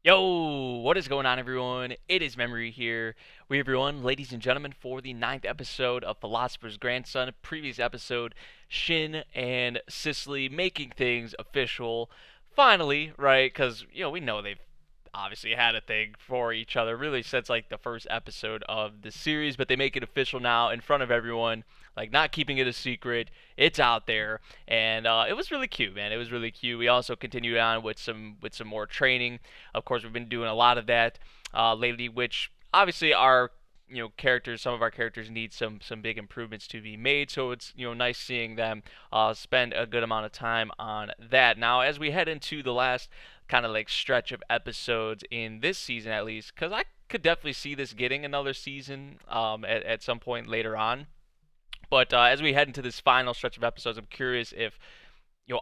Yo, what is going on, everyone? It is Memory here. Everyone, ladies and gentlemen, for the ninth episode of Philosopher's Grandson. Previous episode, Shin and Cicely making things official. Finally, right? Because, we know they've obviously had a thing for each other really since like the first episode of the series, but they make it official now in front of everyone, like not keeping it a secret. It's out there, and it was really cute, man. It was really cute. We also continued on with some more training. Of course, we've been doing a lot of that lately, which obviously our characters, some of our characters need some big improvements to be made. So it's nice seeing them spend a good amount of time on that. Now, as we head into the last kind of like stretch of episodes in this season, at least, because I could definitely see this getting another season at some point later on. But as we head into this final stretch of episodes, I'm curious if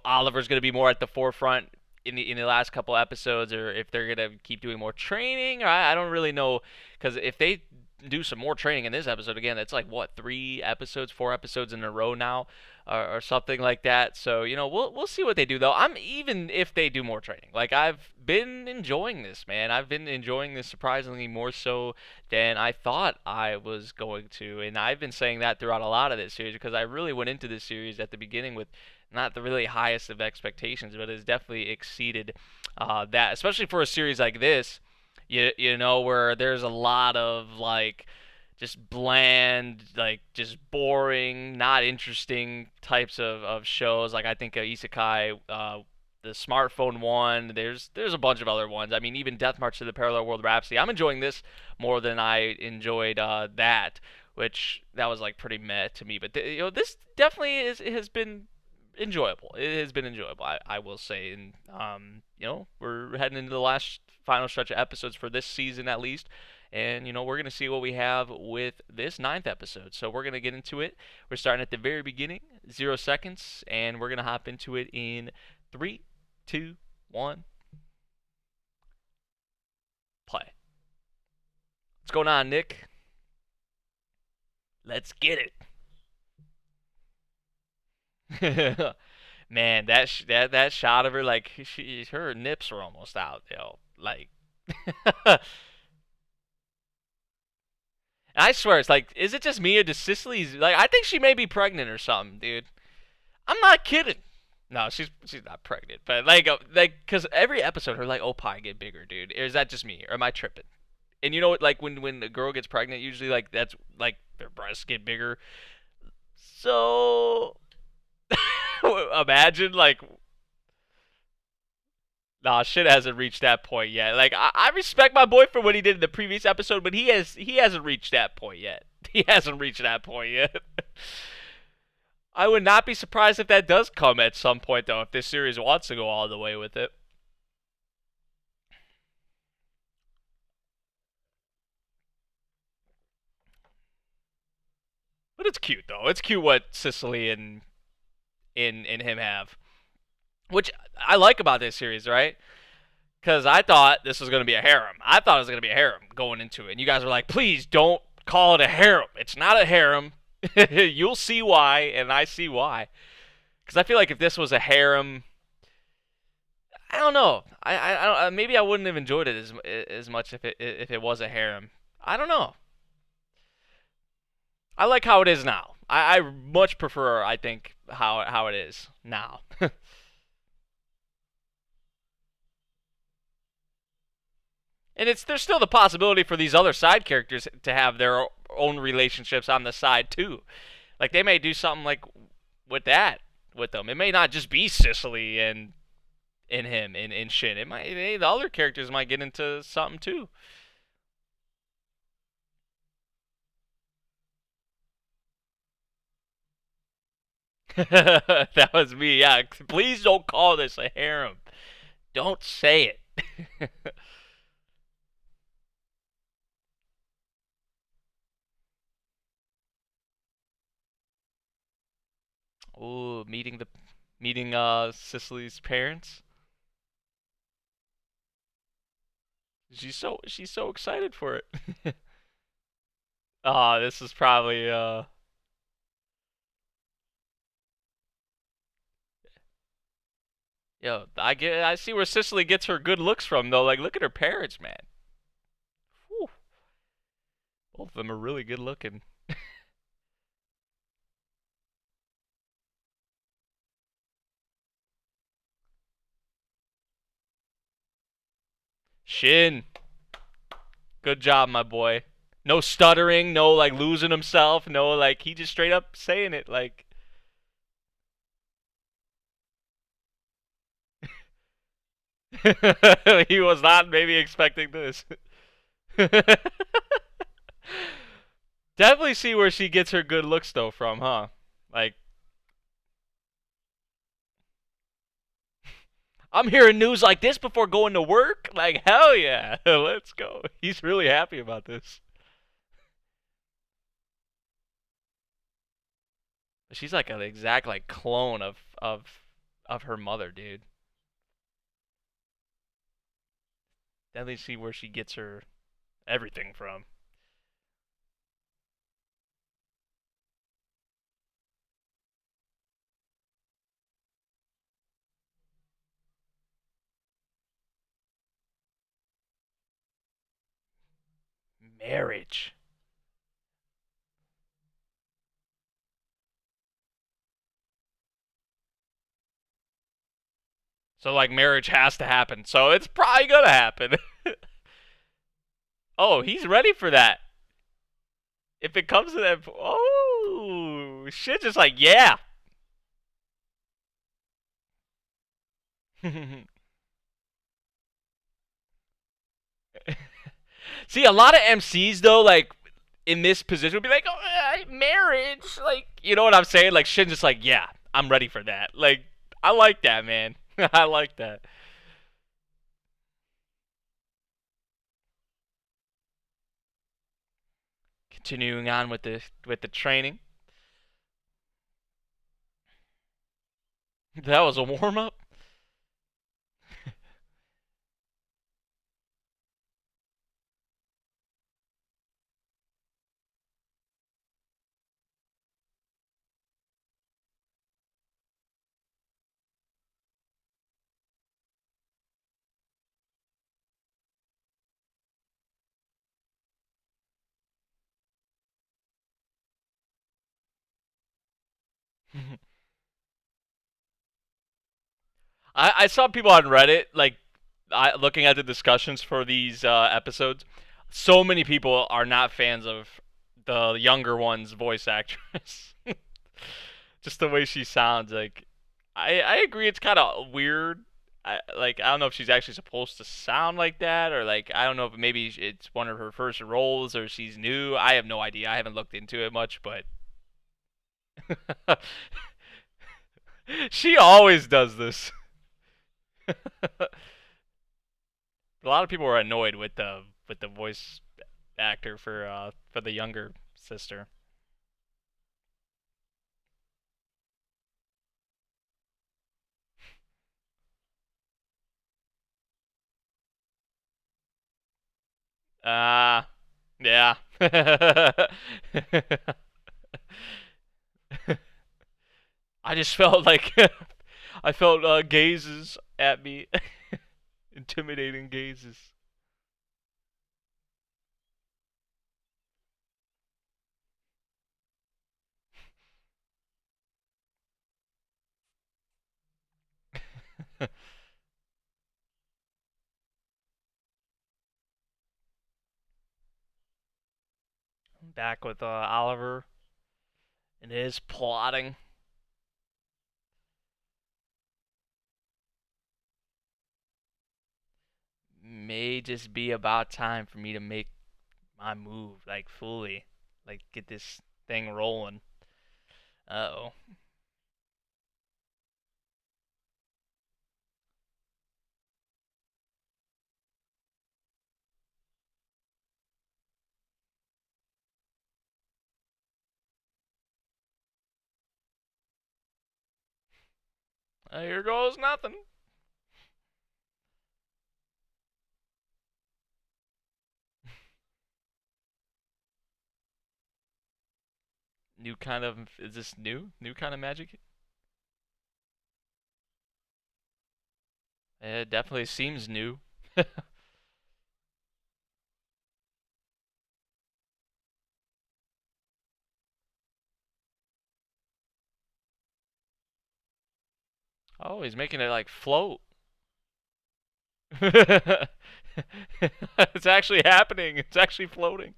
Oliver's going to be more at the forefront in the last couple episodes, or if they're going to keep doing more training. Or I don't really know, because if they do some more training in this episode again, it's like what, 3 episodes, 4 episodes in a row now, or something like that. So we'll see what they do though. I'm even if they do more training. Like I've been enjoying this, man. I've been enjoying this surprisingly more so than I thought I was going to, and I've been saying that throughout a lot of this series because I really went into this series at the beginning with not the really highest of expectations, but has definitely exceeded that, especially for a series like this. Where there's a lot of like just bland, like just boring, not interesting types of shows. Like I think Isekai, the smartphone one. There's a bunch of other ones. I mean, even Death March to the Parallel World Rhapsody. I'm enjoying this more than I enjoyed that, which that was like pretty meh to me. But this definitely has been enjoyable. It has been enjoyable, I will say. And we're heading into the last final stretch of episodes for this season at least. And we're gonna see what we have with this ninth episode. So we're gonna get into it. We're starting at the very beginning, 0 seconds, and we're gonna hop into it in 3, 2, 1, play. What's going on, Nick? Let's get it. Man, that shot of her, like her nips were almost out, Like, and I swear, it's like, is it just me or does Cicely's like? I think she may be pregnant or something, dude. I'm not kidding. No, she's not pregnant, but cause every episode her like opie get bigger, dude. Or is that just me, or am I tripping? And you know what? Like when a girl gets pregnant, usually like that's like their breasts get bigger. So imagine like nah, shit hasn't reached that point yet. Like I respect my boy for what he did in the previous episode, but he hasn't reached that point yet. He hasn't reached that point yet. I would not be surprised if that does come at some point though, if this series wants to go all the way with it. But it's cute though. It's cute what Cicely and him have, which I like about this series, right? Because I thought this was going to be a harem. I thought it was going to be a harem going into it. And you guys were like, please don't call it a harem. It's not a harem. You'll see why, and I see why. Because I feel like if this was a harem, I don't know. I don't, maybe I wouldn't have enjoyed it as much if it was a harem. I don't know. I like how it is now. I much prefer, I think, how it is now. And there's still the possibility for these other side characters to have their own relationships on the side too. Like they may do something like with that with them. It may not just be Cicely and him and shit. The other characters might get into something too. That was me. Yeah, please don't call this a harem. Don't say it. Ooh, meeting Cicely's parents. She's so excited for it. Oh, this is probably Yo, I see where Cicely gets her good looks from though. Like, look at her parents, man. Whew. Both of them are really good looking. Shin, good job, my boy. No stuttering, no like losing himself, no like he just straight up saying it like he was not maybe expecting this. Definitely see where she gets her good looks though from, huh? Like I'm hearing news like this before going to work. Like hell yeah, let's go. He's really happy about this. She's like an exact like clone of her mother, dude. Definitely see where she gets her everything from. Marriage. So like marriage has to happen. So it's probably gonna happen. Oh, he's ready for that. If it comes to that, oh shit, just like yeah. See, a lot of MCs though, like in this position, would be like, oh, marriage, like you know what I'm saying? Like Shin's just like, yeah, I'm ready for that. Like I like that, man. I like that. Continuing on with the training. That was a warm up. I saw people on Reddit like looking at the discussions for these episodes. So many people are not fans of the younger one's voice actress. Just the way she sounds. Like, I agree. It's kind of weird. I don't know if she's actually supposed to sound like that, or like I don't know if maybe it's one of her first roles, or she's new. I have no idea. I haven't looked into it much, but she always does this. A lot of people were annoyed with the voice actor for the younger sister. Ah, yeah. I just felt like I felt gazes at me, intimidating gazes. Back with Oliver and his plotting. May just be about time for me to make my move, like fully, like get this thing rolling. Uh oh. Here goes nothing. New kind of is this new? New kind of magic? It definitely seems new. Oh, he's making it like float. It's actually happening. It's actually floating.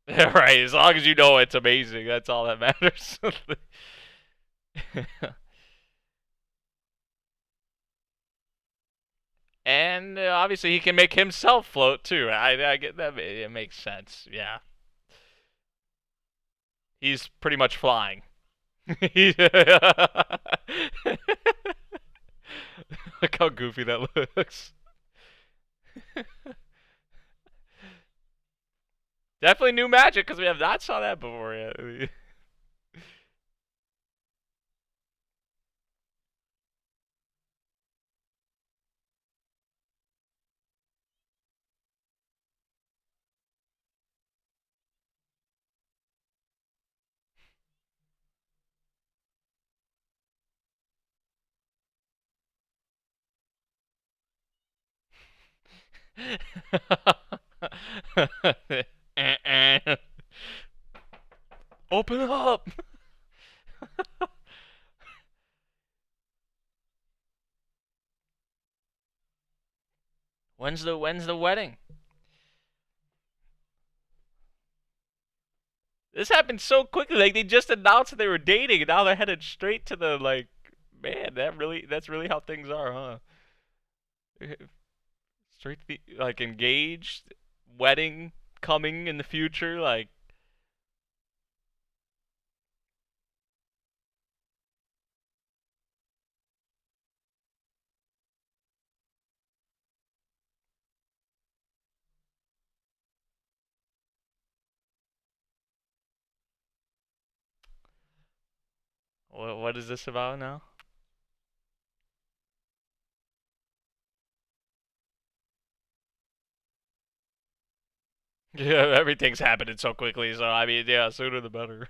Right, as long as you know it's amazing, that's all that matters. And obviously he can make himself float too. I get that. It makes sense. Yeah, he's pretty much flying. Look how goofy that looks. Definitely new magic because we have not saw that before yet. Open up. When's the wedding? This happened so quickly. Like they just announced that they were dating, and now they're headed straight to the like. Man, that's really how things are, huh? Straight to the like engaged, wedding coming in the future. Like, what is this about now? Yeah, everything's happening so quickly. So I mean, yeah, sooner the better.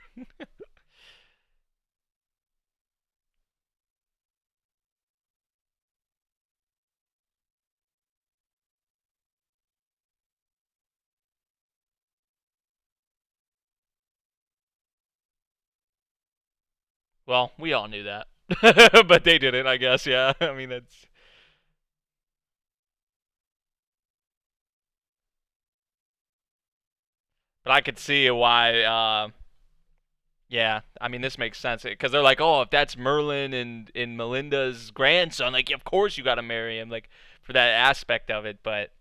Well, we all knew that, but they didn't, I guess. Yeah, I mean that's. But I could see why. Yeah, I mean this makes sense because they're like, oh, if that's Merlin and Melinda's grandson, like of course you got to marry him, like for that aspect of it. But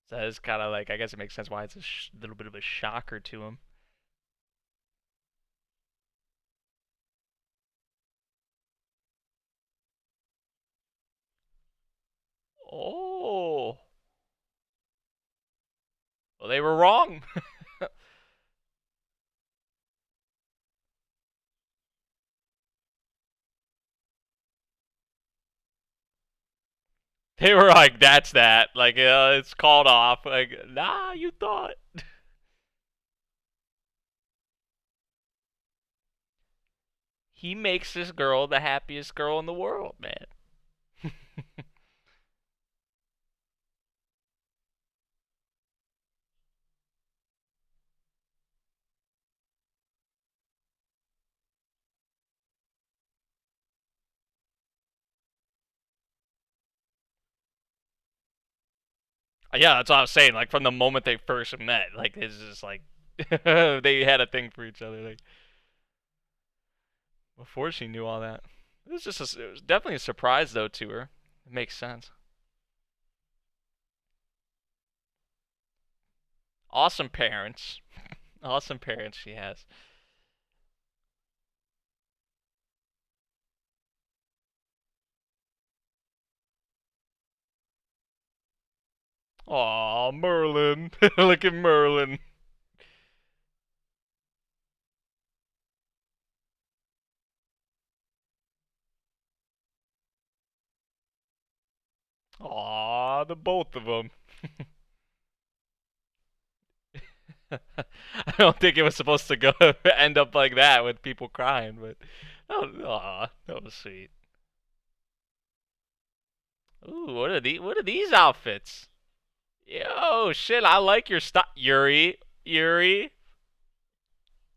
so it's kind of like I guess it makes sense why it's a little bit of a shocker to him. Oh, well they were wrong. They were like, that's that. Like it's called off. Like nah, you thought. He makes this girl the happiest girl in the world, man. Yeah, that's what I was saying. Like from the moment they first met, like it's just like they had a thing for each other. Like before she knew all that, it was definitely a surprise though to her. It makes sense. Awesome parents. Awesome parents she has. Aw, Merlin. Look at Merlin. Aw, the both of them. I don't think it was supposed to go end up like that with people crying, but oh, aw, that was sweet. Ooh, what are these outfits? Yo, shit, I like your style, Yuri,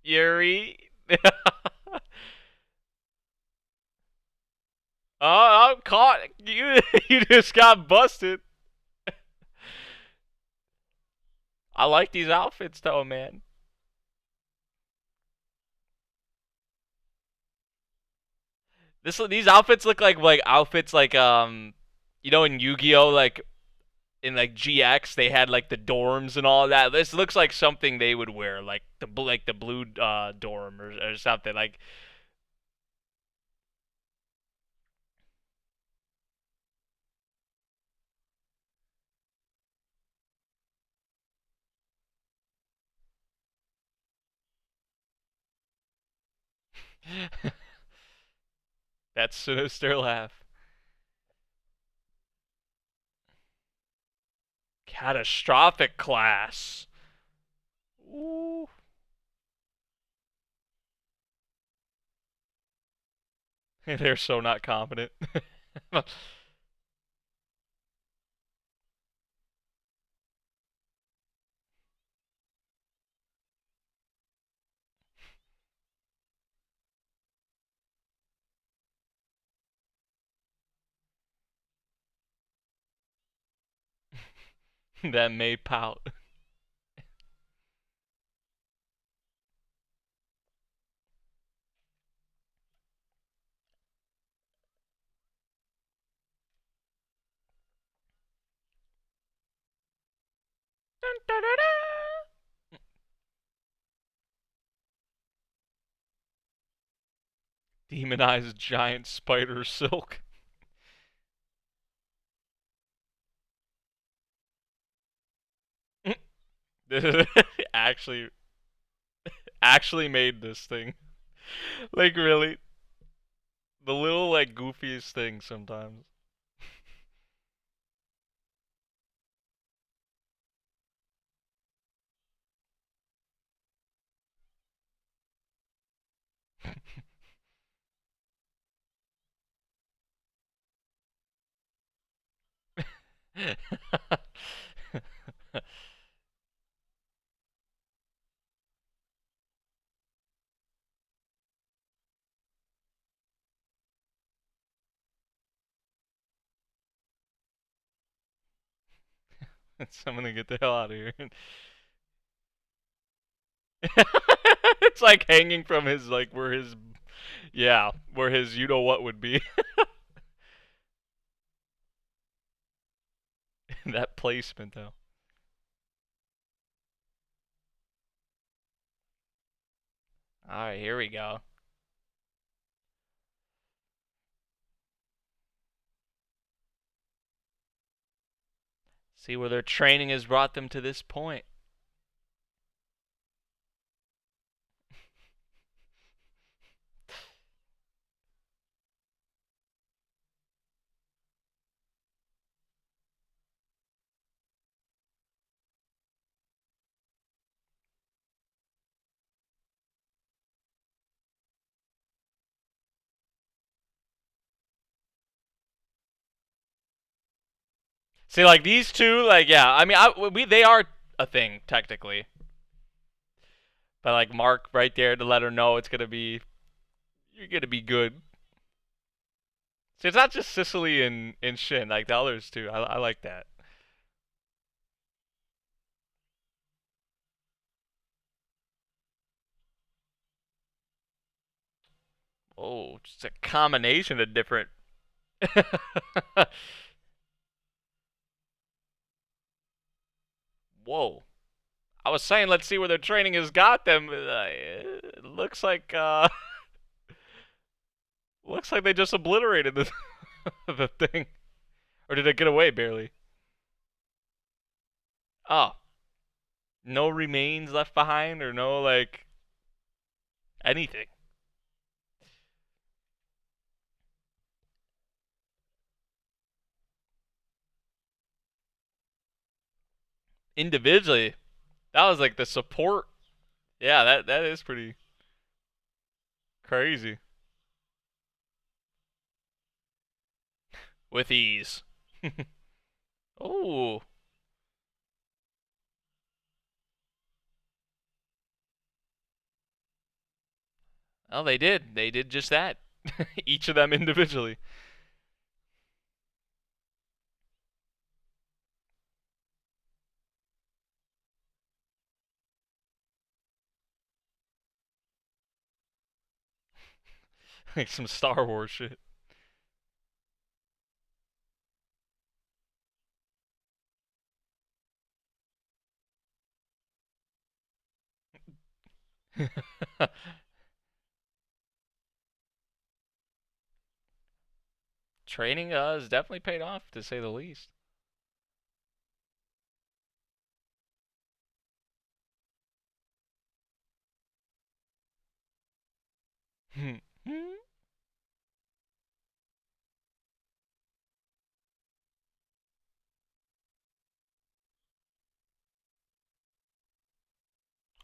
Yuri. Oh, I'm caught. You you just got busted. I like these outfits though, man. These outfits look like outfits like you know in Yu-Gi-Oh like in like GX they had like the dorms and all that. This looks like something they would wear like the blue dorm or something like that sinister laugh. Catastrophic class. Ooh. They're so not confident. That may pout. Dun, dun, dun, dun. Demonized giant spider silk. actually actually made this thing. Like really, the little like goofiest thing sometimes. I'm gonna get the hell out of here. It's like hanging from his like where his yeah where his you know what would be. That placement though. All right, here we go. See where their training has brought them to this point. See, like these two, like yeah, I mean, they are a thing technically, but like Mark right there to let her know it's gonna be you're gonna be good. See, it's not just Sicily and Shin, like the others too. I like that. Oh, just a combination of different. Whoa. I was saying, let's see where their training has got them. It looks like looks like they just obliterated the the thing, or did it get away barely? Oh, no remains left behind, or no like anything. Individually, that was like the support. Yeah, that is pretty crazy. With ease. Oh, oh, they did. They did just that. Each of them individually. Like some Star Wars shit. Training has definitely paid off, to say the least.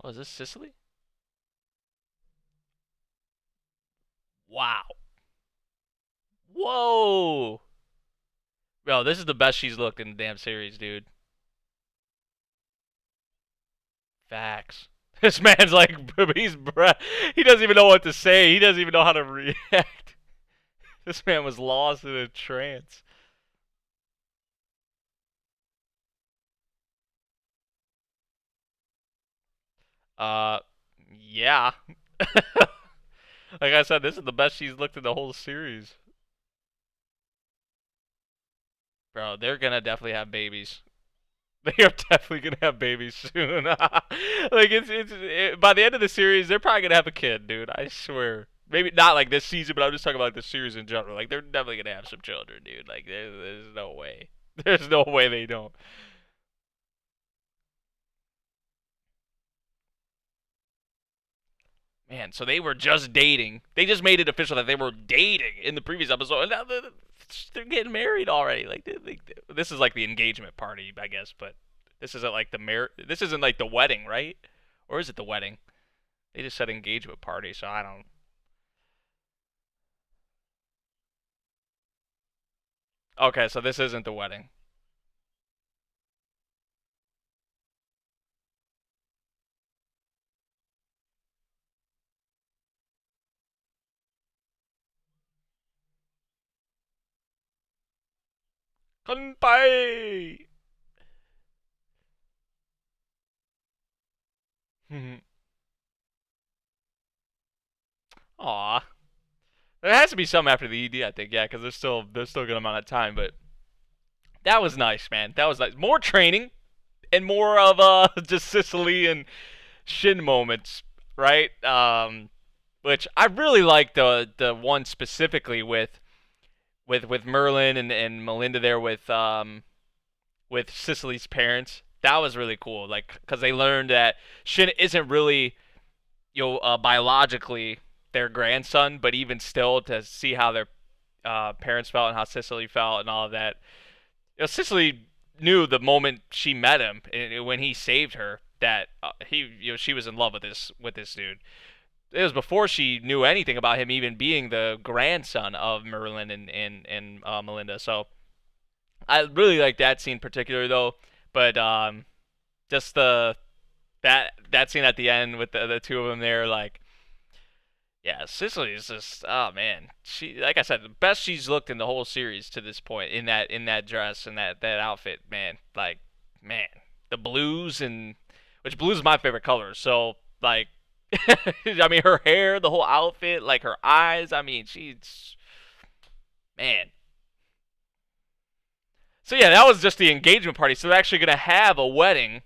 Oh, is this Sicily? Wow. Whoa. Bro, this is the best she's looked in the damn series, dude. Facts. This man's like, he doesn't even know what to say. He doesn't even know how to react. This man was lost in a trance. Uh, yeah. Like I said, this is the best she's looked in the whole series. Bro, they're gonna definitely have babies. They are definitely gonna have babies soon. Like by the end of the series, they're probably gonna have a kid, dude. I swear. Maybe not like this season, but I'm just talking about the series in general. Like they're definitely gonna have some children, dude. Like there's no way. There's no way they don't. Man, so they were just dating. They just made it official that they were dating in the previous episode, and now they're getting married already. Like this is like the engagement party, I guess, but this isn't like the This isn't like the wedding, right? Or is it the wedding? They just said engagement party, so I don't. Okay, so this isn't the wedding. Kanpai. Aw, there has to be some after the ED, I think. Yeah, because there's still a good amount of time, but that was nice, man. That was nice. More training and more of just Sicily and Shin moments, right? Which I really like the one specifically with Merlin and Melinda there with Sicily's parents. That was really cool, like because they learned that Shin isn't really biologically their grandson, but even still to see how their parents felt and how Sicily felt and all of that. Sicily knew the moment she met him and when he saved her that she was in love with this dude. It was before she knew anything about him even being the grandson of Merlin and Melinda. So I really like that scene particularly though. But just that scene at the end with the two of them there, like yeah, Sicily is just oh man. She like I said, the best she's looked in the whole series to this point in that dress and that outfit, man. Like man, the blues and which blue is my favorite color. So like I mean her hair, the whole outfit, like her eyes, I mean she's man. So yeah, that was just the engagement party. So they're actually gonna have a wedding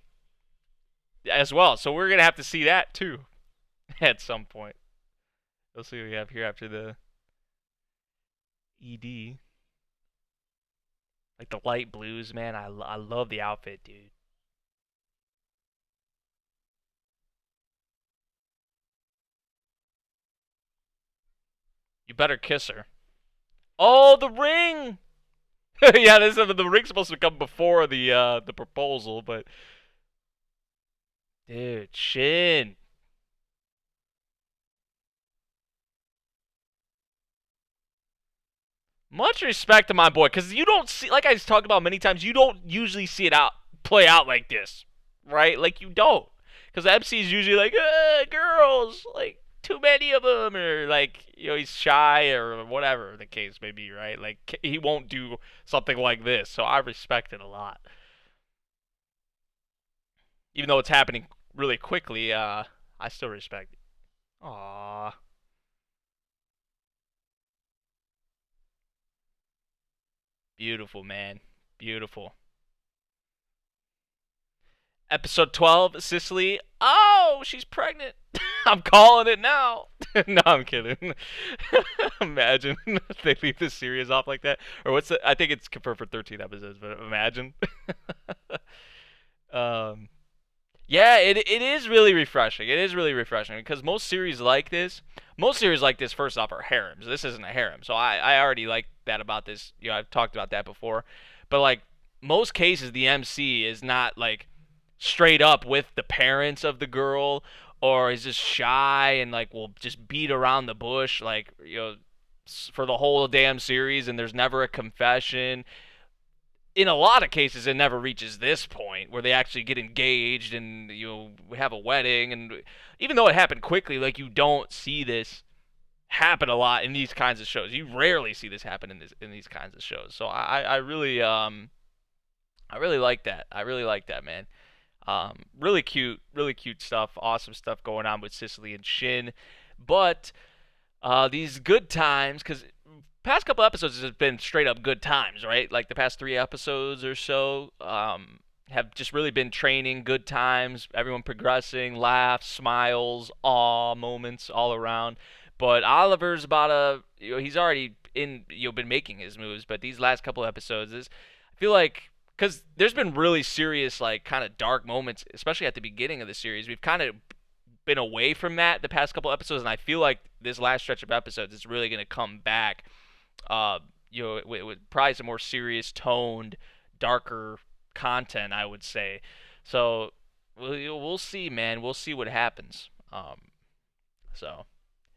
as well. So we're gonna have to see that too at some point. Let's see what we have here after the ED. Like the light blues, man. I love the outfit, dude. You better kiss her. Oh, the ring! Yeah, the ring's supposed to come before the proposal, but Dude, Shin. Much respect to my boy, because you don't see, like I talked about many times, you don't usually see it out play out like this, right? Like you don't, because the MC is usually like, girls, like too many of them, or like he's shy or whatever the case may be, right? Like he won't do something like this, so I respect it a lot, even though it's happening really quickly. I still respect it. Aww, beautiful man, beautiful. Episode 12, Sicily. Oh, she's pregnant. I'm calling it now. No, I'm kidding. Imagine if they leave the series off like that. Or what's the, I think it's confirmed for 13 episodes, but imagine. um, yeah, it is really refreshing. It is really refreshing because most series like this, first off, are harems. This isn't a harem, so I already like that about this. I've talked about that before, but like most cases, the MC is not like straight up with the parents of the girl, or is just shy and like will just beat around the bush, like for the whole damn series, and there's never a confession. In a lot of cases it never reaches this point where they actually get engaged and have a wedding, and even though it happened quickly, like you don't see this happen a lot in these kinds of shows. You rarely see this happen in these kinds of shows. So I really like that. I really like that, man. Really cute stuff. Awesome stuff going on with Sicily and Shin. But these good times, because past couple episodes has been straight up good times, right? Like the past 3 episodes or so have just really been training, good times, everyone progressing, laughs, smiles, awe moments all around. But Oliver's about he's already been making his moves, but these last couple episodes is, I feel like, because there's been really serious, like kind of dark moments, especially at the beginning of the series. We've kind of been away from that the past couple episodes, and I feel like this last stretch of episodes is really going to come back. Uh, with probably some more serious toned, darker content, I would say. So we'll see, man. We'll see what happens. So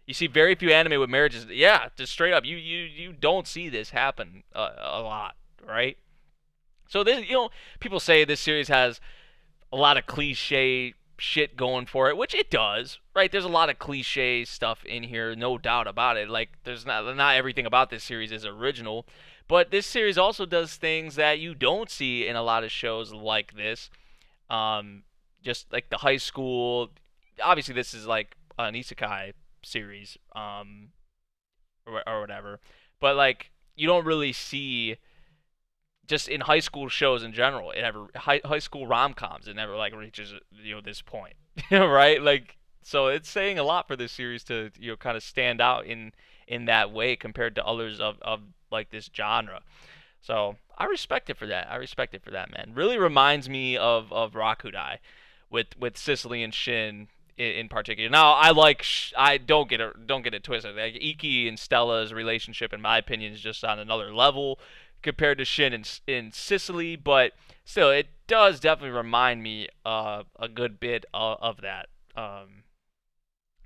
you see very few anime with marriages. Yeah, just straight up, you don't see this happen a lot, right? So this, people say this series has a lot of cliche shit going for it, which it does, right? There's a lot of cliche stuff in here, no doubt about it. Like there's not everything about this series is original, but this series also does things that you don't see in a lot of shows like this. Um, just like the high school. Obviously, this is like an isekai series, or whatever. But like you don't really see, just in high school shows in general, it ever high school rom-coms, it never like reaches this point. Right, like, so it's saying a lot for this series to kind of stand out in that way compared to others of like this genre. So I respect it for that. I respect it for that, man. Really reminds me of Rakudai with Sicily and Shin in particular. Now I don't get it twisted. Like Iki and Stella's relationship, in my opinion, is just on another level compared to Shin in Sicily, but still, it does definitely remind me a good bit of that.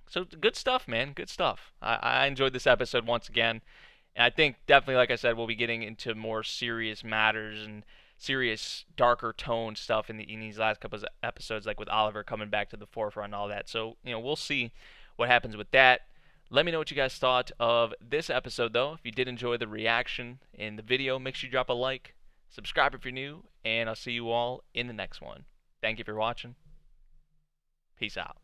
So good stuff, man. Good stuff. I enjoyed this episode once again. And I think definitely, like I said, we'll be getting into more serious matters and serious, darker tone stuff in these last couple of episodes, like with Oliver coming back to the forefront and all that. So, we'll see what happens with that. Let me know what you guys thought of this episode, though. If you did enjoy the reaction in the video, make sure you drop a like, subscribe if you're new, and I'll see you all in the next one. Thank you for watching. Peace out.